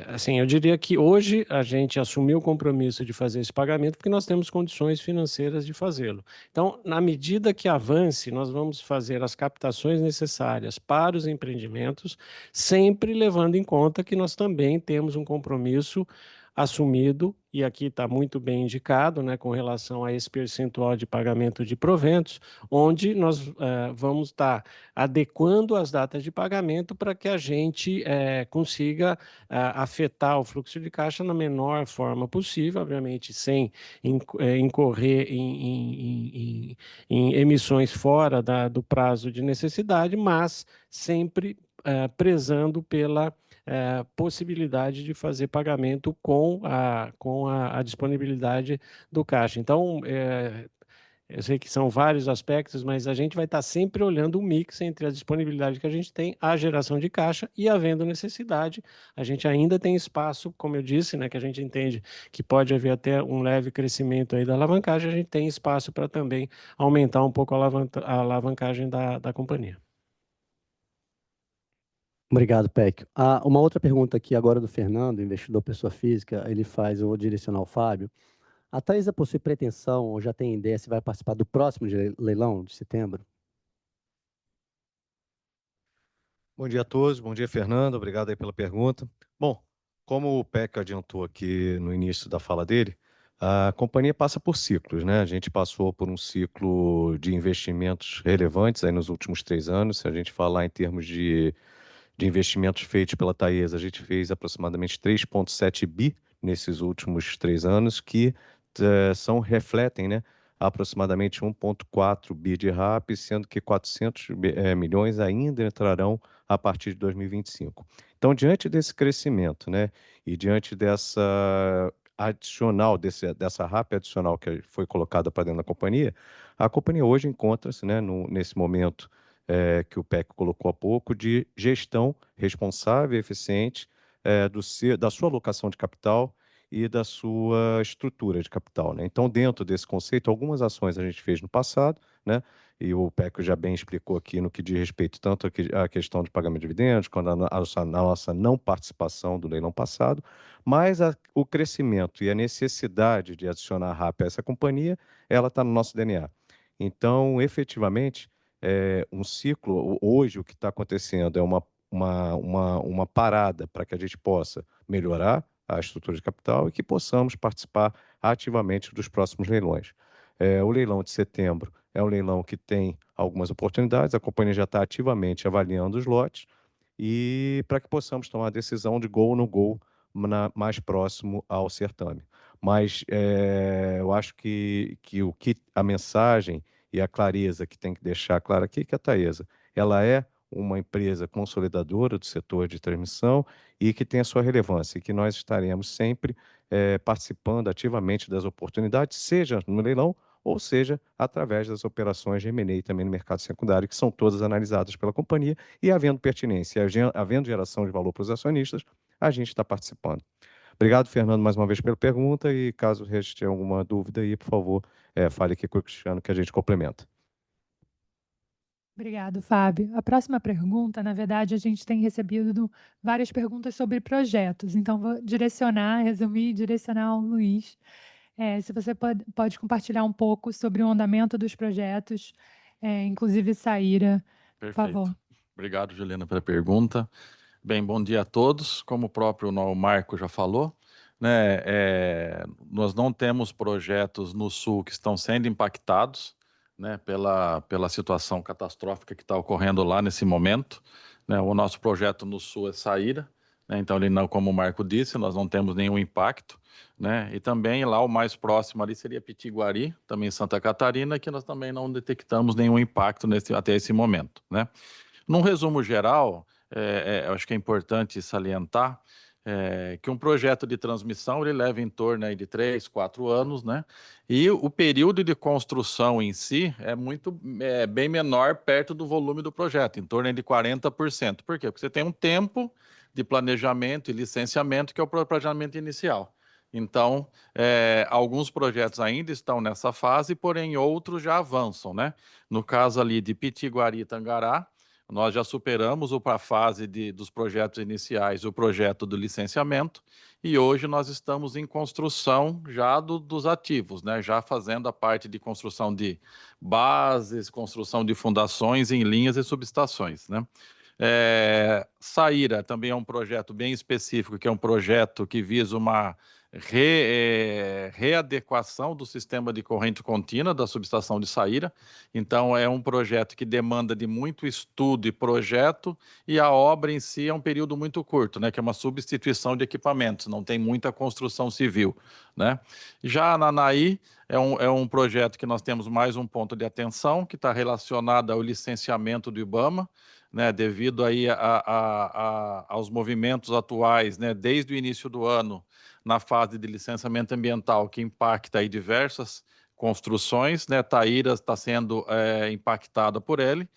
assim, eu diria que hoje a gente assumiu o compromisso de fazer esse pagamento porque nós temos condições financeiras de fazê-lo. Então, na medida que avance, nós vamos fazer as captações necessárias para os empreendimentos, sempre levando em conta que nós também temos um compromisso assumido, e aqui está muito bem indicado, né, com relação a esse percentual de pagamento de proventos, onde nós vamos estar adequando as datas de pagamento para que a gente consiga afetar o fluxo de caixa na menor forma possível, obviamente sem incorrer em emissões fora do prazo de necessidade, mas sempre prezando pela possibilidade de fazer pagamento com a disponibilidade do caixa. Então, eu sei que são vários aspectos, mas a gente vai estar sempre olhando o mix entre a disponibilidade que a gente tem, a geração de caixa e havendo necessidade. A gente ainda tem espaço, como eu disse, né, que a gente entende que pode haver até um leve crescimento aí da alavancagem, a gente tem espaço para também aumentar um pouco a alavancagem da companhia. Obrigado, Pecchio. Uma outra pergunta aqui agora do Fernando, investidor pessoa física, ele faz, eu vou direcionar ao Fábio. A Taesa possui pretensão ou já tem ideia se vai participar do próximo leilão de setembro? Bom dia a todos, bom dia, Fernando, obrigado aí pela pergunta. Bom, como o Pecchio adiantou aqui no início da fala dele, a companhia passa por ciclos, né? A gente passou por um ciclo de investimentos relevantes aí nos últimos 3 anos. Se a gente falar em termos de investimentos feitos pela Taesa, a gente fez aproximadamente 3,7 bi nesses últimos 3 anos, que refletem, né, aproximadamente 1,4 bi de RAP, sendo que 400 milhões ainda entrarão a partir de 2025. Então, diante desse crescimento, né, e diante dessa RAP adicional que foi colocada para dentro da companhia, a companhia hoje encontra-se, né, nesse momento que o PEC colocou há pouco, de gestão responsável e eficiente da sua alocação de capital e da sua estrutura de capital, né? Então, dentro desse conceito, algumas ações a gente fez no passado, né? E o PEC já bem explicou aqui no que diz respeito tanto à questão de pagamento de dividendos, quanto à nossa não participação do leilão passado, mas o crescimento e a necessidade de adicionar RAP a essa companhia, ela está no nosso DNA. Então, efetivamente, um ciclo, hoje o que está acontecendo é uma parada para que a gente possa melhorar a estrutura de capital e que possamos participar ativamente dos próximos leilões. O leilão de setembro é um leilão que tem algumas oportunidades, a companhia já está ativamente avaliando os lotes e para que possamos tomar a decisão de go ou no go mais próximo ao certame. Mas eu acho que a mensagem e a clareza que tem que deixar clara aqui, que a Taesa, ela é uma empresa consolidadora do setor de transmissão e que tem a sua relevância, e que nós estaremos sempre participando ativamente das oportunidades, seja no leilão, ou seja, através das operações de M&A também no mercado secundário, que são todas analisadas pela companhia, e havendo pertinência, havendo geração de valor para os acionistas, a gente está participando. Obrigado, Fernando, mais uma vez pela pergunta, e caso reste alguma dúvida aí, por favor, fale aqui com o Cristiano que a gente complementa. Obrigado, Fábio. A próxima pergunta, na verdade, a gente tem recebido várias perguntas sobre projetos, então vou resumir e direcionar ao Luiz. Se você pode compartilhar um pouco sobre o andamento dos projetos, inclusive Saíra, por favor. Perfeito. Obrigado, Juliana, pela pergunta. Bem, bom dia a todos. Como o próprio Marco já falou, né, nós não temos projetos no Sul que estão sendo impactados, né, pela situação catastrófica que está ocorrendo lá nesse momento, né. O nosso projeto no Sul é Saíra, né? Então, ali, como o Marco disse, nós não temos nenhum impacto, né? E também lá o mais próximo ali seria Pitiguari, também Santa Catarina, que nós também não detectamos nenhum impacto até esse momento, né? Num resumo geral, eu acho que é importante salientar que um projeto de transmissão ele leva em torno aí de 3, 4 anos, né? E o período de construção em si é bem menor perto do volume do projeto, em torno aí de 40%. Por quê? Porque você tem um tempo de planejamento e licenciamento, que é o planejamento inicial. Então, alguns projetos ainda estão nessa fase, porém outros já avançam, né? No caso ali de Pitiguari e Tangará, nós já superamos a fase dos projetos iniciais, o projeto do licenciamento, e hoje nós estamos em construção já dos ativos, né? Já fazendo a parte de construção de bases, construção de fundações em linhas e subestações, né? Saíra também é um projeto bem específico, que é um projeto que visa uma readequação do sistema de corrente contínua da subestação de Saíra. Então, é um projeto que demanda de muito estudo e projeto, e a obra em si é um período muito curto, né, que é uma substituição de equipamentos, não tem muita construção civil, né? Já a Ananaí é um projeto que nós temos mais um ponto de atenção, que está relacionado ao licenciamento do IBAMA, né, devido aí aos movimentos atuais, né, desde o início do ano, na fase de licenciamento ambiental, que impacta aí diversas construções, né? Taíra está sendo impactada por ele,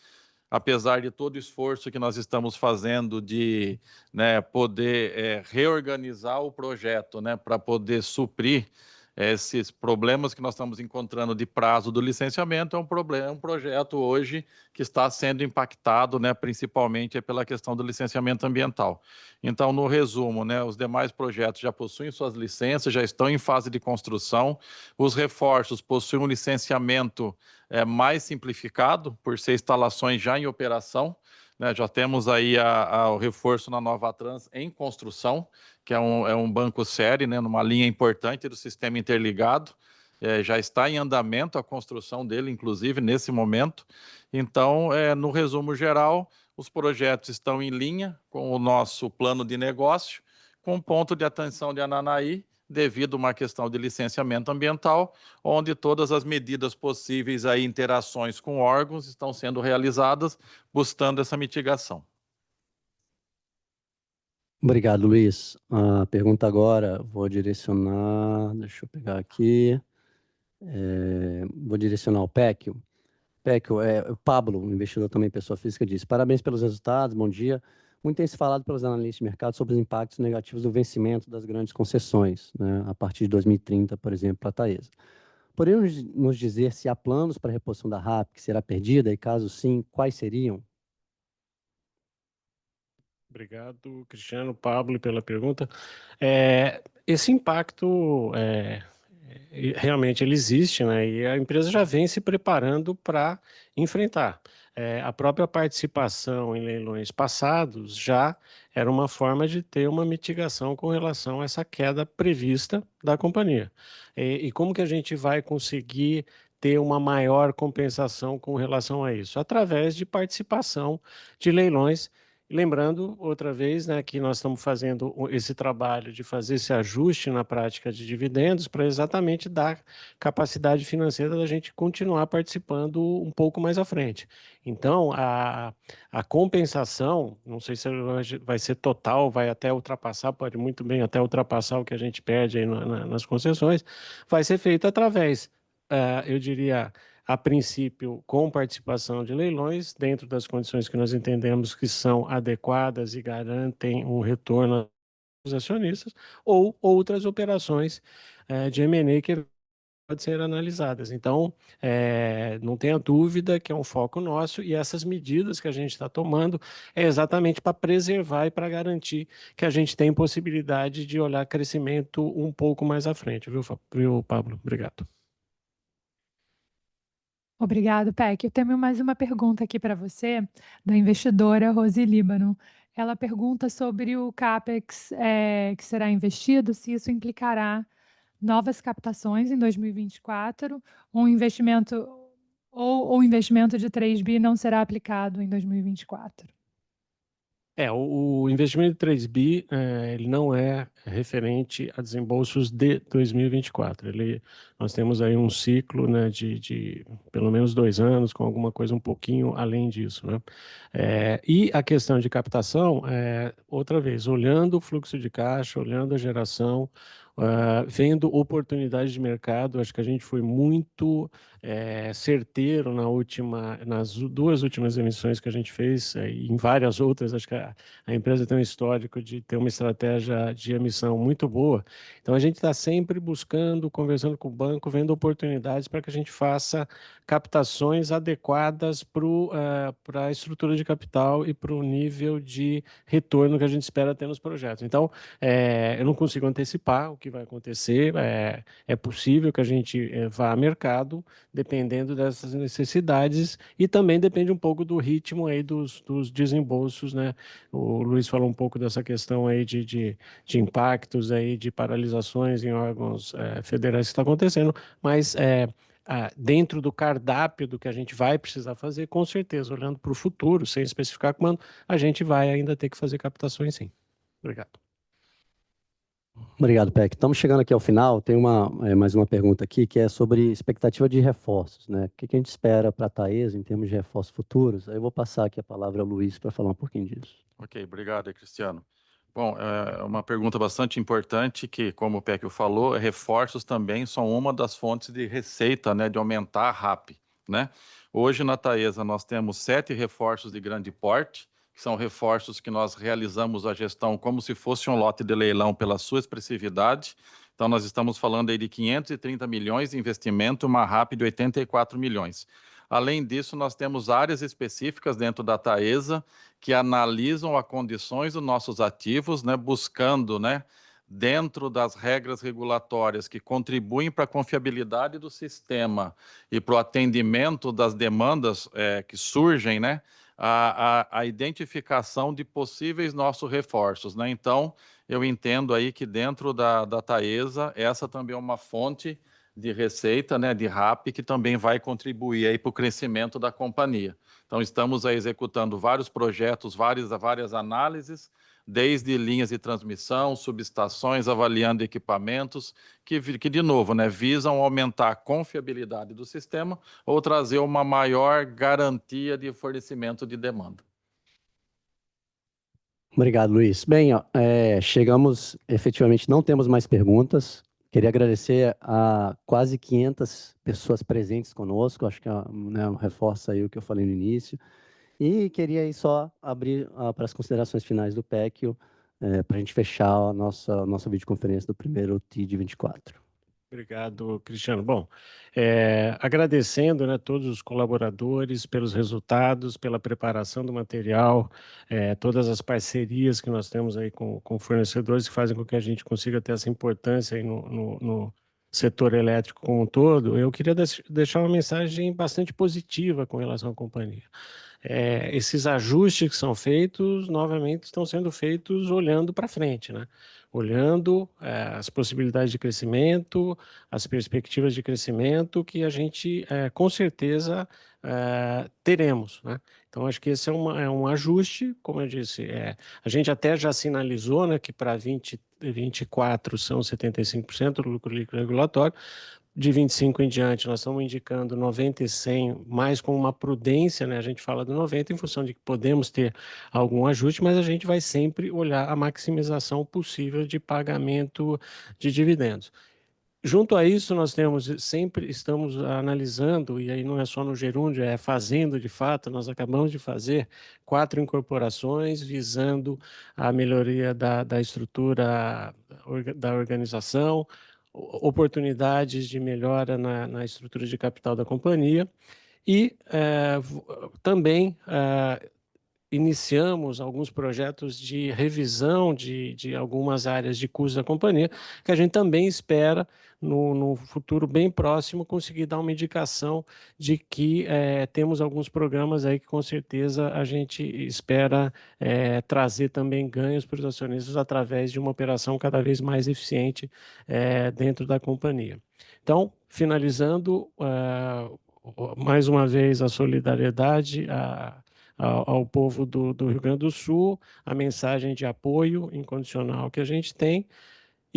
apesar de todo o esforço que nós estamos fazendo de, né, poder reorganizar o projeto, né, para poder suprir esses problemas que nós estamos encontrando de prazo do licenciamento. É um projeto hoje que está sendo impactado, né, principalmente pela questão do licenciamento ambiental. Então, no resumo, né, os demais projetos já possuem suas licenças, já estão em fase de construção. Os reforços possuem um licenciamento mais simplificado, por ser instalações já em operação, né? Já temos aí o reforço na Nova Trans em construção, que é um banco série, né, numa linha importante do sistema interligado. Já está em andamento a construção dele, inclusive, nesse momento. Então, no resumo geral, os projetos estão em linha com o nosso plano de negócio, com ponto de atenção de Ananaí, devido a uma questão de licenciamento ambiental, onde todas as medidas possíveis, aí, interações com órgãos estão sendo realizadas, buscando essa mitigação. Obrigado, Luiz. A pergunta agora, vou direcionar, deixa eu pegar aqui, vou direcionar ao Péquio. Péquio, o Pablo, um investidor também, pessoa física, disse: parabéns pelos resultados, bom dia. Muito tem se falado pelos analistas de mercado sobre os impactos negativos do vencimento das grandes concessões, né, a partir de 2030, por exemplo, para a Taesa. Poderia nos dizer se há planos para a reposição da RAP, que será perdida, e caso sim, quais seriam? Obrigado, Cristiano, Pablo, pela pergunta. Esse impacto realmente ele existe, né? E a empresa já vem se preparando para enfrentar. A própria participação em leilões passados já era uma forma de ter uma mitigação com relação a essa queda prevista da companhia. E como que a gente vai conseguir ter uma maior compensação com relação a isso? Através de participação de leilões. Lembrando, outra vez, né, que nós estamos fazendo esse trabalho de fazer esse ajuste na prática de dividendos para exatamente dar capacidade financeira da gente continuar participando um pouco mais à frente. Então, a compensação, não sei se vai ser total, vai até ultrapassar, pode muito bem até ultrapassar o que a gente perde aí nas concessões, vai ser feita através, eu diria, a princípio, com participação de leilões, dentro das condições que nós entendemos que são adequadas e garantem um retorno aos acionistas, ou outras operações de M&A que podem ser analisadas. Então, não tenha dúvida que é um foco nosso, e essas medidas que a gente está tomando é exatamente para preservar e para garantir que a gente tem possibilidade de olhar crescimento um pouco mais à frente, viu, Pablo? Obrigado. Obrigado, Peck. Eu tenho mais uma pergunta aqui para você, da investidora Rose Líbano. Ela pergunta sobre o CAPEX que será investido, se isso implicará novas captações em 2024, ou o investimento de 3 bi não será aplicado em 2024. O investimento de 3 bi, ele não é referente a desembolsos de 2024. Nós temos aí um ciclo, né, de pelo menos 2 anos, com alguma coisa um pouquinho além disso, né? E a questão de captação, outra vez, olhando o fluxo de caixa, olhando a geração, vendo oportunidades de mercado, acho que a gente foi muito certeiro nas 2 últimas emissões que a gente fez, e em várias outras, acho que a empresa tem um histórico de ter uma estratégia de emissão muito boa. Então, a gente está sempre buscando, conversando com o banco, vendo oportunidades para que a gente faça captações adequadas para a estrutura de capital e para o nível de retorno que a gente espera ter nos projetos. Então, eu não consigo antecipar o que vai acontecer, é possível que a gente vá a mercado, dependendo dessas necessidades, e também depende um pouco do ritmo aí dos desembolsos, né? O Luiz falou um pouco dessa questão aí de impactos aí, de paralisações em órgãos federais que está acontecendo, mas dentro do cardápio do que a gente vai precisar fazer, com certeza, olhando para o futuro, sem especificar quando, a gente vai ainda ter que fazer captações, sim. Obrigado. Obrigado, Peck. Estamos chegando aqui ao final. Tem mais uma pergunta aqui que é sobre expectativa de reforços, né? O que a gente espera para a Taesa em termos de reforços futuros? Aí eu vou passar aqui a palavra ao Luiz para falar um pouquinho disso. Ok, obrigado, Cristiano. Bom, é uma pergunta bastante importante que, como o Peck falou, reforços também são uma das fontes de receita, né, de aumentar a RAP, né? Hoje na Taesa nós temos 7 reforços de grande porte, que são reforços que nós realizamos a gestão como se fosse um lote de leilão pela sua expressividade. Então nós estamos falando aí de 530 milhões de investimento, uma RAP de 84 milhões. Além disso, nós temos áreas específicas dentro da Taesa que analisam as condições dos nossos ativos, né, buscando, né, dentro das regras regulatórias que contribuem para a confiabilidade do sistema e para o atendimento das demandas que surgem, né, a identificação de possíveis nossos reforços, né? Então, eu entendo aí que dentro da Taesa, essa também é uma fonte de receita, né, de RAP, que também vai contribuir aí para o crescimento da companhia. Então, estamos aí executando vários projetos, várias análises, desde linhas de transmissão, subestações, avaliando equipamentos, que de novo, né, visam aumentar a confiabilidade do sistema ou trazer uma maior garantia de fornecimento de demanda. Obrigado, Luiz. Bem, chegamos, efetivamente, não temos mais perguntas. Queria agradecer a quase 500 pessoas presentes conosco, acho que né, reforça aí o que eu falei no início. E queria aí só abrir para as considerações finais do PEC, para a gente fechar a nossa videoconferência do primeiro TI de 24. Obrigado, Cristiano. Bom, agradecendo, né, todos os colaboradores pelos resultados, pela preparação do material, todas as parcerias que nós temos aí com fornecedores que fazem com que a gente consiga ter essa importância aí no setor elétrico como um todo. Eu queria deixar uma mensagem bastante positiva com relação à companhia. Esses ajustes que são feitos, novamente, estão sendo feitos olhando para frente, né? Olhando as possibilidades de crescimento, as perspectivas de crescimento que a gente, com certeza, teremos, né? Então, acho que esse é um ajuste, como eu disse, a gente até já sinalizou, né, que para 2024 são 75% do lucro líquido regulatório. De 25 em diante, nós estamos indicando 90 e 100, mais com uma prudência, né? A gente fala do 90 em função de que podemos ter algum ajuste, mas a gente vai sempre olhar a maximização possível de pagamento de dividendos. Junto a isso, nós sempre estamos analisando, e aí não é só no gerúndio, é fazendo de fato, nós acabamos de fazer 4 incorporações visando a melhoria da estrutura da organização, oportunidades de melhora na estrutura de capital da companhia e também iniciamos alguns projetos de revisão de algumas áreas de custo da companhia, que a gente também espera, no futuro bem próximo, conseguir dar uma indicação de que temos alguns programas aí que, com certeza, a gente espera trazer também ganhos para os acionistas através de uma operação cada vez mais eficiente dentro da companhia. Então, finalizando, mais uma vez, a solidariedade ao povo do Rio Grande do Sul, a mensagem de apoio incondicional que a gente tem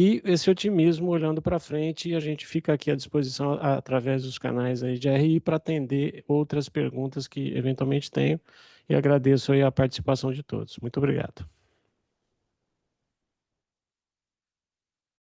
e esse otimismo olhando para frente, e a gente fica aqui à disposição através dos canais aí de RI para atender outras perguntas que eventualmente tenham, e agradeço aí a participação de todos. Muito obrigado.